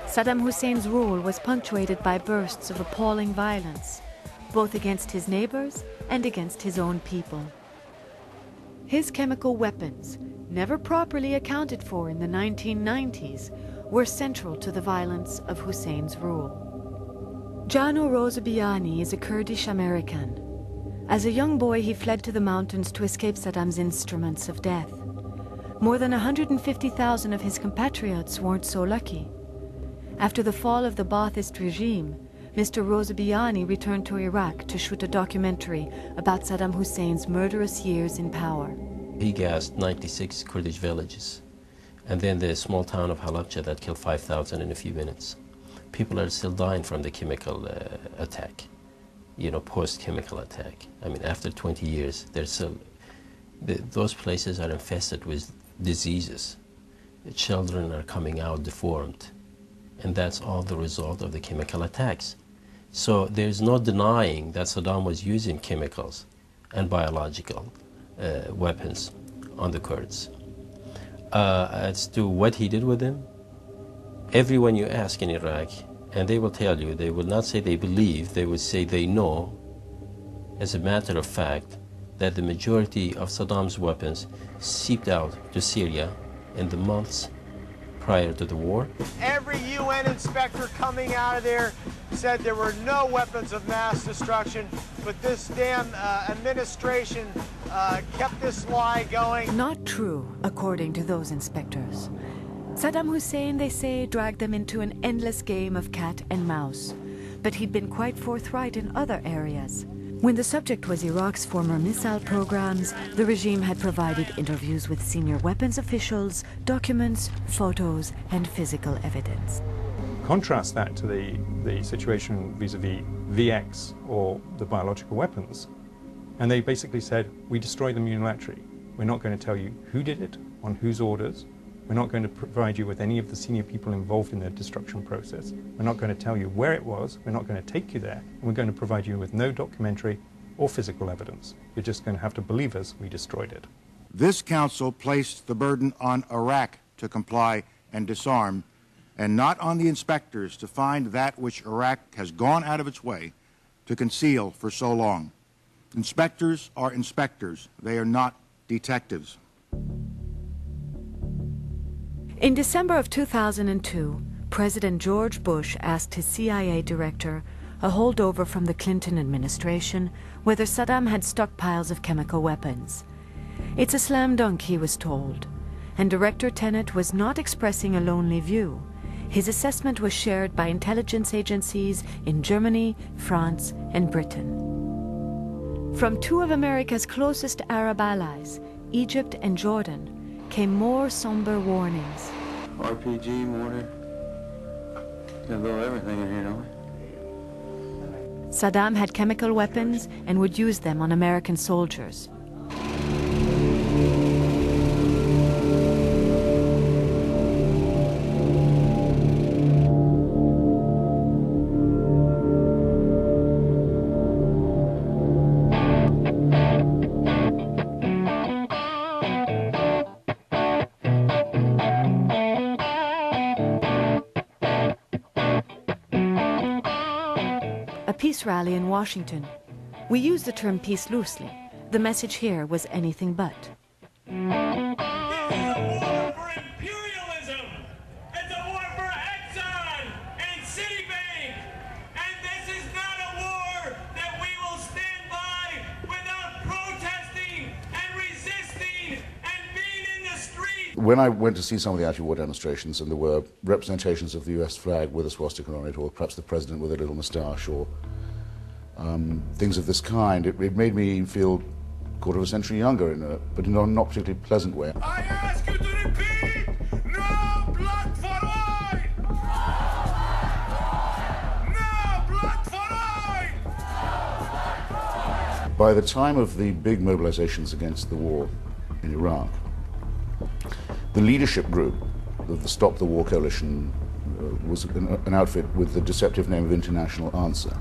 Saddam Hussein's rule was punctuated by bursts of appalling violence, both against his neighbors and against his own people. His chemical weapons, never properly accounted for in the 1990s, were central to the violence of Hussein's rule. Jano Rosabiani is a Kurdish American. As a young boy, he fled to the mountains to escape Saddam's instruments of death. More than 150,000 of his compatriots weren't so lucky. After the fall of the Ba'athist regime, Mr. Rosabiani returned to Iraq to shoot a documentary about Saddam Hussein's murderous years in power. He gassed 96 Kurdish villages, and then the small town of Halabja that killed 5,000 in a few minutes. People are still dying from the chemical attack, post-chemical attack. I mean, after 20 years, those places are infested with diseases. The children are coming out deformed, and that's all the result of the chemical attacks. So there's no denying that Saddam was using chemicals and biological weapons on the Kurds. As to what he did with them, everyone you ask in Iraq, and they will tell you, they will not say they believe, they will say they know, as a matter of fact, that the majority of Saddam's weapons seeped out to Syria in the months prior to the war. Every UN inspector coming out of there said there were no weapons of mass destruction, but this damn administration kept this lie going. Not true, according to those inspectors. Saddam Hussein, they say, dragged them into an endless game of cat and mouse, but he'd been quite forthright in other areas. When the subject was Iraq's former missile programs, the regime had provided interviews with senior weapons officials, documents, photos, and physical evidence. Contrast that to the situation vis-a-vis VX or the biological weapons, and they basically said, we destroyed them unilaterally. We're not going to tell you who did it, on whose orders. We're not going to provide you with any of the senior people involved in the destruction process. We're not going to tell you where it was. We're not going to take you there. And we're going to provide you with no documentary or physical evidence. You're just going to have to believe us, we destroyed it. This council placed the burden on Iraq to comply and disarm, and not on the inspectors to find that which Iraq has gone out of its way to conceal for so long. Inspectors are inspectors. They are not detectives. In December of 2002, President George Bush asked his CIA director, a holdover from the Clinton administration, whether Saddam had stockpiles of chemical weapons. It's a slam dunk, he was told, and Director Tenet was not expressing a lonely view. His assessment was shared by intelligence agencies in Germany, France, and Britain. From two of America's closest Arab allies, Egypt and Jordan, came more somber warnings. RPG, mortar, got a little everything in here, don't we? Saddam had chemical weapons and would use them on American soldiers. Peace rally in Washington. We use the term peace loosely. The message here was anything but. This is a war for imperialism. It's a war for Exxon and Citibank. And this is not a war that we will stand by without protesting and resisting and being in the street. When I went to see some of the anti-war demonstrations and there were representations of the US flag with a swastika on it, or perhaps the president with a little moustache, or things of this kind, it made me feel a quarter of a century younger, but in a not particularly pleasant way. I ask you to repeat, no blood for oil! No blood for oil! By the time of the big mobilizations against the war in Iraq, the leadership group of the Stop the War Coalition was an outfit with the deceptive name of International Answer.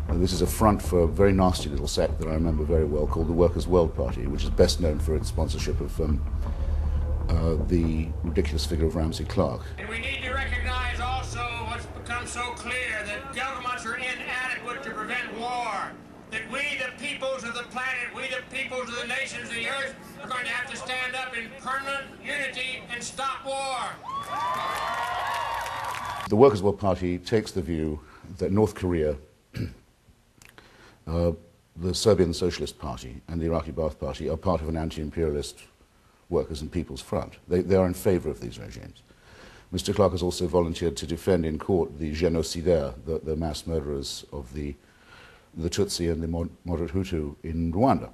This is a front for a very nasty little sect that I remember very well called the Workers' World Party, which is best known for its sponsorship of the ridiculous figure of Ramsey Clark. And we need to recognize become so clear that governments are inadequate to prevent war, that we, the peoples of the planet, we, the peoples of the nations of the earth, are going to have to stand up in permanent unity and stop war. The Workers' World Party takes the view that North Korea, the Serbian Socialist Party and the Iraqi Ba'ath Party are part of an anti-imperialist workers' and people's front. They are in favor of these regimes. Mr. Clark has also volunteered to defend in court the génocidaires, the mass murderers of the Tutsi and the moderate Hutu in Rwanda.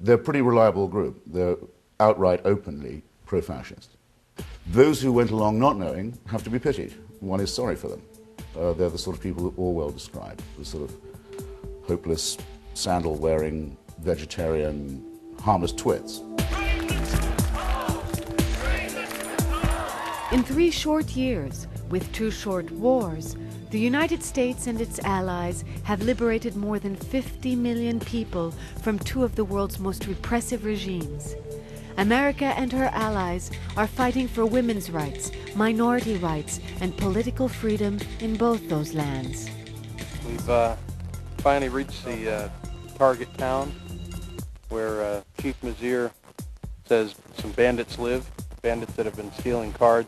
They're a pretty reliable group. They're outright, openly pro-fascist. Those who went along not knowing have to be pitied. One is sorry for them. They're the sort of people that Orwell described, the sort of hopeless, sandal-wearing, vegetarian, harmless twits. In 3 short years, with 2 short wars, the United States and its allies have liberated more than 50 million people from 2 of the world's most repressive regimes. America and her allies are fighting for women's rights, minority rights, and political freedom in both those lands. We've finally reached the target town where Chief Mazir says some bandits live, bandits that have been stealing cars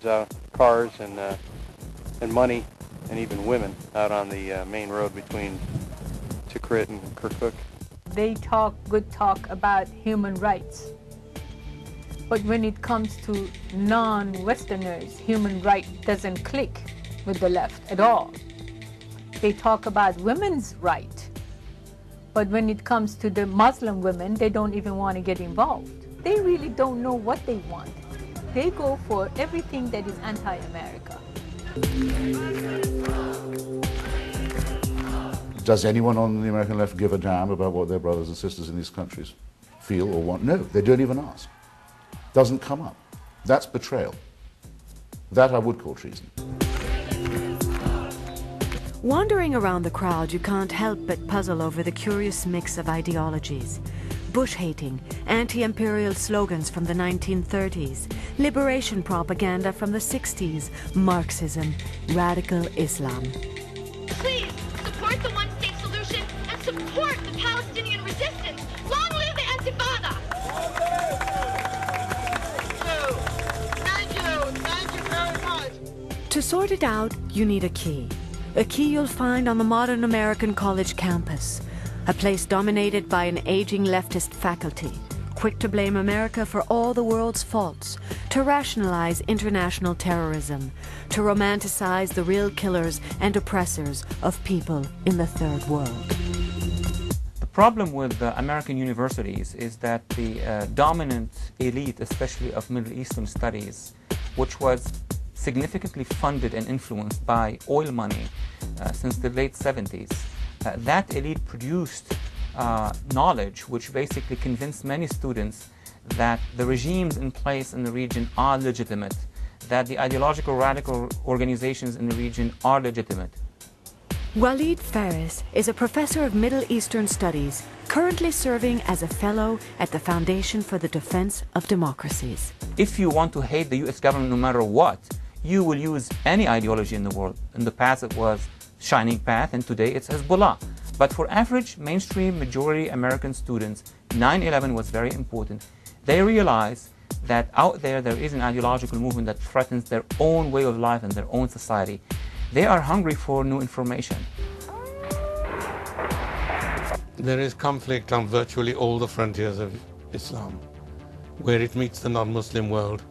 and money and even women out on the main road between Tikrit and Kirkuk. They talk good talk about human rights. But when it comes to non-Westerners, human right doesn't click with the left at all. They talk about women's right. But when it comes to the Muslim women, they don't even want to get involved. They really don't know what they want. They go for everything that is anti-America. Does anyone on the American left give a damn about what their brothers and sisters in these countries feel or want? No, they don't even ask. Doesn't come up. That's betrayal. That I would call treason. Wandering around the crowd, you can't help but puzzle over the curious mix of ideologies. Bush-hating, anti-imperial slogans from the 1930s, liberation propaganda from the 60s, Marxism, radical Islam. Please, support the one-state solution and support the Palestinian resistance. Long live the Intifada! Thank you very much. To sort it out, you need a key you'll find on the modern American college campus, a place dominated by an aging leftist faculty, quick to blame America for all the world's faults, to rationalize international terrorism, to romanticize the real killers and oppressors of people in the Third World. The problem with American universities is that the dominant elite, especially of Middle Eastern studies, which was significantly funded and influenced by oil money since the late 70s, that elite produced knowledge which basically convinced many students that the regimes in place in the region are legitimate, that the ideological radical organizations in the region are legitimate. Walid Faris is a professor of Middle Eastern Studies, currently serving as a fellow at the Foundation for the Defense of Democracies. If you want to hate the US government no matter what, you will use any ideology in the world. In the past it was Shining Path, and today it's Hezbollah. But for average mainstream majority American students, 9/11 was very important. They realize that out there is an ideological movement that threatens their own way of life and their own society. They are hungry for new information. There is conflict on virtually all the frontiers of Islam, where it meets the non-Muslim world,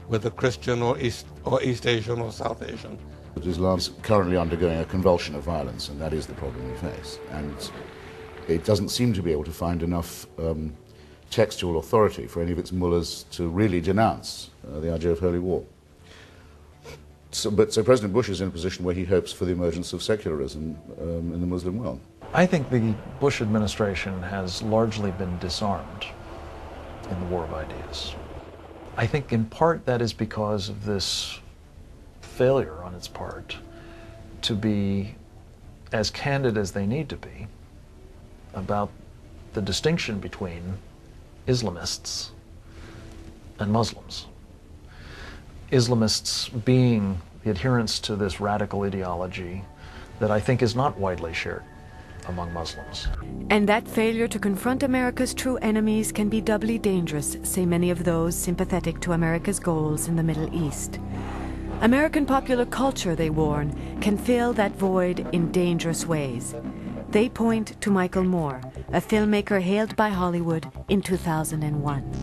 whether Christian or East Asian or South Asian. But Islam is currently undergoing a convulsion of violence, and that is the problem we face. And it doesn't seem to be able to find enough textual authority for any of its mullahs to really denounce the idea of holy war. So President Bush is in a position where he hopes for the emergence of secularism in the Muslim world. I think the Bush administration has largely been disarmed in the war of ideas. I think in part that is because of this failure on its part to be as candid as they need to be about the distinction between Islamists and Muslims. Islamists being the adherence to this radical ideology that I think is not widely shared among Muslims. And that failure to confront America's true enemies can be doubly dangerous, say many of those sympathetic to America's goals in the Middle East. American popular culture, they warn, can fill that void in dangerous ways. They point to Michael Moore, a filmmaker hailed by Hollywood in 2001.